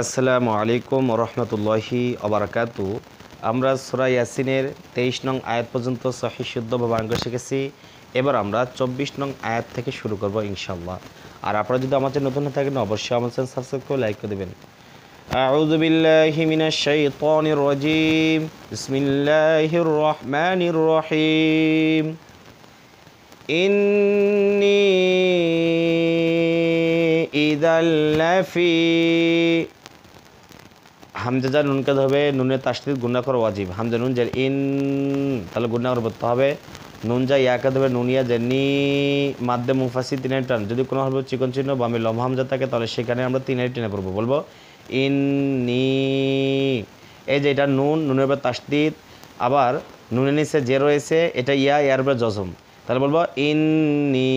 আসসালামু আলাইকুম রহমতুল্লাহি ওবারাকাতু। আমরা সূরা ইয়াসিনের 23 নং আয়াত পর্যন্ত সহিহ শুদ্ধভাবে অঙ্ক শিখেছি। এবার আমরা 24 নং আয়াত থেকে শুরু করব ইনশাআল্লাহ। আর আপনারা যদি আমাদের নতুন হয়ে থাকেন অবশ্যই আমার চ্যানেল সাবস্ক্রাইব করে লাইক করে দেবেন। আউযু বিল্লাহি মিনাশ শাইতানির রাজীম। বিসমিল্লাহির রহমানির রহিম। ইন্নী ইযাল লাফি হামজা যা নুনকে ধরবে, নুনের তাসদীদ গুণা করা ওয়াজিব। হামজা নুন যার ইন, তাহলে গুণা করে পড়তে হবে। নুন যা ইয়াকে ধরবে, নুনিয়া যে নি, মাদ্দে মুফাসিল তিনের টান। যদি কোনো হবে চিকন চিহ্ন বা আমি লম্বা হামজা থাকে তাহলে সেখানে আমরা তিনের টেনে পড়বো। বলবো ইন নি। এই যে এটা নুন, নুনের উপর তাসদীদ, আবার নুনের নিচে যে রয়েছে এটা ইয়া, ইয়ার উপর জজম। তাহলে বলবো ইন নি,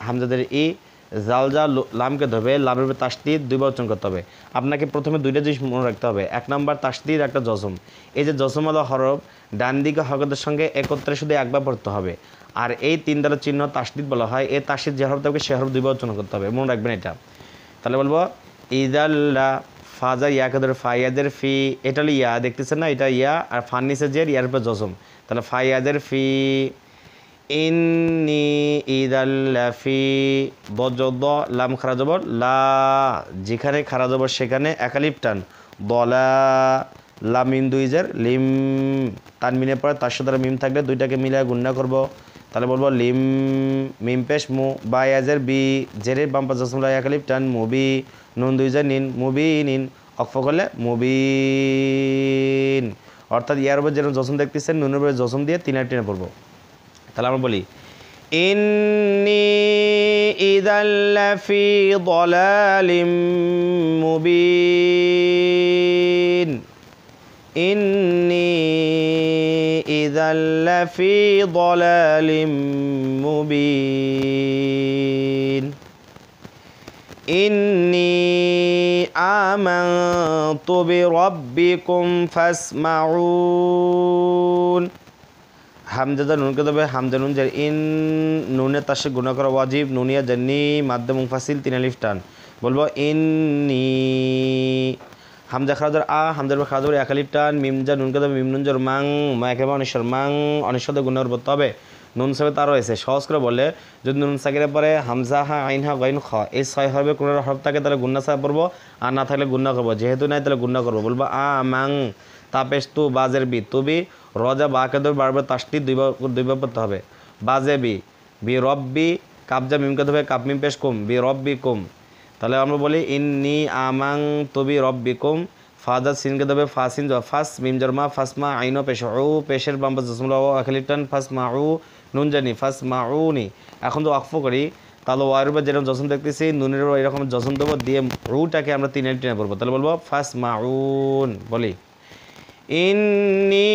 হামজাদের ই, জাল যা লামকে ধরবে, লামের উপরে তাসদীদ দুইবার উচ্চারণ করতে হবে। আপনাকে প্রথমে দুইটা জিনিস মনে রাখতে হবে। এক নম্বর তাসদীদ, একটা জজম। এই যে জজমওয়ালা হরফ ডান দিকে হরকতের সঙ্গে একত্রে শুধু একবার পড়তে হবে। আর এই তিন দ্বারা চিহ্ন তাসদীদ বলা হয়। এই তাসদীদ যে হরফ থাকবে সে হরফ দুইবার উচ্চারণ করতে হবে, মনে রাখবেন এটা। তাহলে বলবো ইদাল্লা, ফাজা ইয়াকে ধরে ফাইয়াদের ফি, এটা হলো ইয়া, দেখতেছেন না এটা ইয়া, আর ফান নিচে জের, ইয়ার উপর জজম। তাহলে ফাইয়াদের ফি। ইন্নি ইদাল লাফি, বজ্দ লাম খারা জবর লা, যেখানে খারা জবর সেখানে একালিপ টান। বলা, লাম মিম দুইজের লিম, তানমিনের পরে তার সাথে মিম থাকলে দুইটাকে মিলিয়ে গুণনা করব। তাহলে বলবো লিম, মিম পেশ মু, বা ইয়াজের বি, জেরের বাম পাশ জসমলা একালিপ টান, মুবি, নুন দুইজের নিন, মুবি নিন, অক্ফ করলে মুবিন। অর্থাৎ ইয়ার উপর যেরকম জসম দেখতেছেন নুনের উপরে জসম দিয়ে তিন টেনে পড়বো। তাহলে আমরা বলি ইন্নী ইযাল লাফি যালালিম মুবিন। ইন্নী ইযাল লাফি যালালিম মুবিন। ইন্নী আমানতু বিরাব্বিকুম ফাসমাউন। হামজা যা নুনকে দেবে, হামজা নুন যার ইন, নুনের তার সাথে গুণা করা ওয়াজিব। নুনিয়া জান্নি, মাদ্দে মুফাসিল তিন আলিফ টান। বলবো ইন্নি, হামজা খারাজার আ, হামজার খারাজার এক আলিফ টান। মিম যা নুনকে দেবে, মিম নুন যার মাং, মা একেবারে অনিশ্বর মাং, অনিশ্বর গুণার বলতে হবে। নুন সাহেব তার রয়েছে, সহজ করে বলে যদি নুন সাকিরের পরে হামজা হা আইন হা গাইন খ, এই ছয় হবে কোনো হরফ থাকে তাহলে গুন্না সাহেব পড়বো, আর না থাকলে গুন্না করবো। যেহেতু নাই তাহলে গুন্না করবো। বলবো আ মাং, তাপেশ তু, বাজের বি, তুবি, রজা বাকে ধরে বারবার তাসদীদ দুইবার পড়তে হবে। বাজে বি, বি রব্বি, কাবজা মিমকে ধরবে, কাপ মিম পেশ কুম, বি রব্বি কুম। তাহলে আমরা বলি ইন্নি আমাং তুবি রব্বি কুম। ফাজা সিনকে দেবে, ফাসিন ফাস, মিম জরমা ফাসমা, আইনো পেশ উ, পেশের বাম্বা জসমুল আখলিটান ফাসমা উ, নুন জানি ফাসমা উনি। এখন তো ওয়াকফ করি তাহলে ওয়ার উপর যেরকম জসম দেখতেছি নুনের উপর এরকম জসম দেবো, দিয়ে রুটাকে আমরা তিন টেনে পড়বো। তাহলে বলবো ফাসমা উন। বলি ইন্নী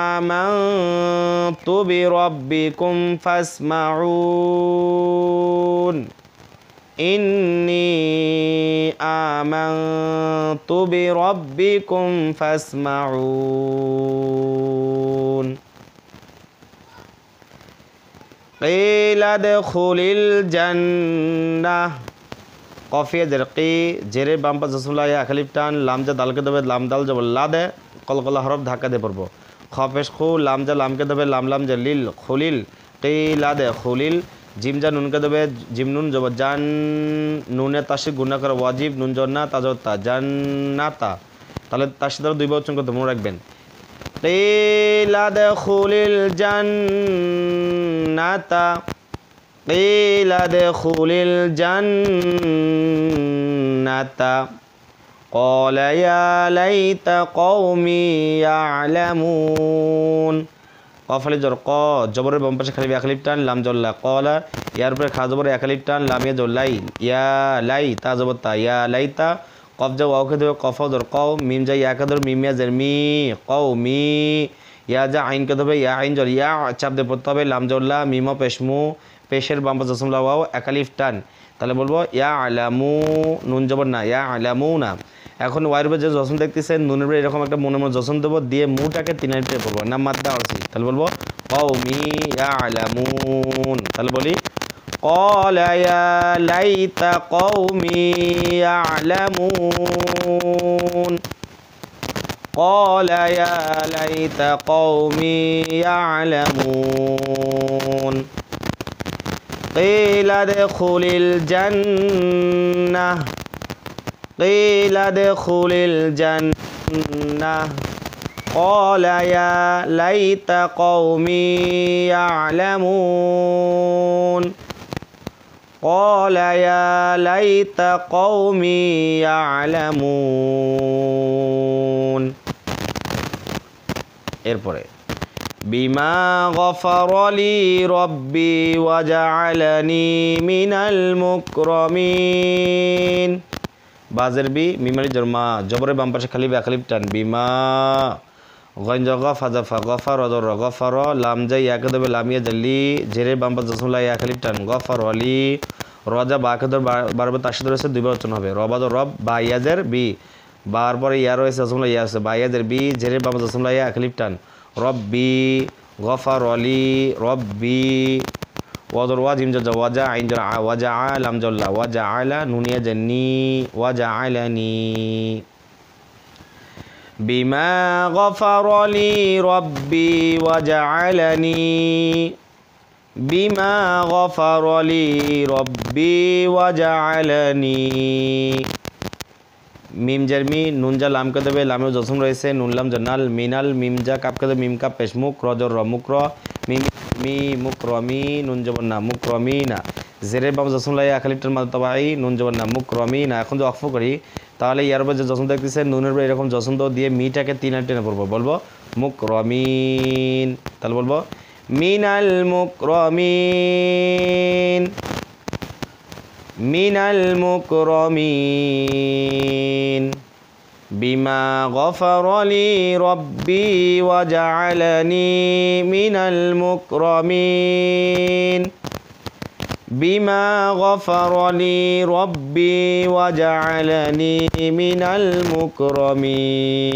আমানতু বিরাব্বিকুম ফাসমাউন। ইন্নী আমানতু বিরাব্বিকুম ফাসমাউন। কিলা দুখুলিল জান্নাহ, কফিয়া জের কি, জেরের বাম পাশ জসমলা ইয়া আলিফ টান, লামজা দালকে দেবে, লাম দাল জবর লা দে, কলকলা হরফ ধাক্কা দিয়ে পড়বো। খফেশ খু, লামজা লামকে দেবে, লাম লাম জা লিল খুলিল, কিলা দে খুলিল, জিমজা নুনকে দেবে, জিম নুন জবর জান, নুনে তাসি গুণা করা ওয়াজিব, নুন জন্না তাজতা জান্নাতা। তাহলে তার সাথে দুইবার উচ্চারণ করতে মনে রাখবেন। কিলা দে খুলিল জান্নাতা, কিলা দুখুলিল জান্নাতা, ক্বালা ইয়া লাইতা কওমি ইয়ালামুন। কফ আলিফ জবর ক, জবরের বাম পাশে খালি এক আলিফ টান, লাম জল্লা, ক্বালা ইয়ার উপরে খা জবর এক আলিফ টান, লাম ইয়া জল্লাই, ইয়া লাই তা জবর তা, ইয়া লাইতা। কফ যা ওয়াকে দেবে, কফ জবর কও, মিম যা ইয়াকে ধর, মিম ইয়া জের মি, কওমি, ইয়া যা আইনকে ধরবে, ইয়া আইন জল ইয়া চাপ দিয়ে পড়তে হবে, লাম জল্লা, মিম পেশমু, পেশের বাম পাশ জসমলা ওয়াও এক আলিফ টান। তাহলে বলবো ইয়া আলামু, নুন জবর না, ইয়া আলামু না। এখন ওয়াইয়ের উপর যে জসম দেখতেছেন নুনের উপরে এরকম একটা মনে মনে জসম দেবো, দিয়ে মুটাকে তিন আলিফে পড়বো, নাম মাদ্দা আরসি। তাহলে বলবো কওমি ইয়ালামুন। তাহলে বলি قال يا ليت قومي يعلمون قال يا ليت قومي يعلمون قيل ادخل الجنة قيل ادخل الجنة قال يا ليت قومي يعلمون قال يا ليت قومي يعلمون এরপরে বিমা গফরলি রব্বি ওয়াজআলানি মিনাল মুকরামিন বাজের বি মিমারি জরমা জবরের বাম পাশে খালি আলিফ টান বিমা গঞ্জ গফা জাফা গফার রদর গফার লাম জাই ইয়াকে দেবে লামিয়া জাল্লি জেরের বাম পাশে জসমলা ইয়া খালিফ টান গফরলি রজা বাকে ধর বারবার তার সাথে রয়েছে দুইবার উচ্চারণ হবে রবাদ রব বা ইয়াজের বি বার পরে ইয়া রয়েছে জসমলা ইয়া আছে বা ইয়াজের বি জেরের বাম পাশে জসমলা ইয়া খালিফ টান রব্বি গফরলি রব্বি ওয়াজর ওয়াজিম জজ ওয়াজা আইন জর ওয়াজা লাম জল্লা ওয়াজা আলা নুনিয়া জান্নি ওয়াজা আলানি বিমা গফরলি রব্বি ওয়াজআলানি বিমা গফরলি রব্বি ওয়াজআলানি মিম জারমি নুন জা লাম কে দেবে লামে জসম রয়েছে নুন লাম জান্নাল মিনাল মিম জা কাপ কে দেবে মিম কাপ পেশমুক রজর রমুক র মিম মি মুকরমি নুন জবন্না মুকরমিনা জেরের বাম জসম লাই আখালিটার মাদ তবাই নুন জবন্না মুকরমিনা এখন যদি অক্ফ করি তাহলে ইয়ার উপর যে জসম দেখতেছে নুনের উপর এরকম জসম দিয়ে মিটাকে তিন টেনে পড়বো বলবো মুকরমিন তাহলে বলবো মিনাল মুকরমিন মিনাল মুকরমিন বিমা গফরলি রব্বি ওয়াজআলানি মিনাল মুকরমিন বিমা গফরলি রব্বি ওয়াজআলানি মিনাল মুকরমিন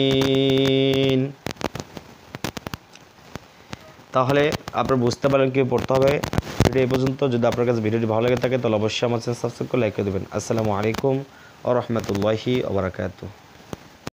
তাহলে আপনারা বুঝতে পারলেন কি পড়তে হবে ভিডিও এই পর্যন্ত যদি আপনার কাছে ভিডিওটি ভালো লাগে থাকে তাহলে অবশ্যই আমার চ্যানেল সাবস্ক্রাইব করে লাইক করে দেবেন আসসালামু আলাইকুম ওয়া রাহমাতুল্লাহি ওয়া বারাকাতুহু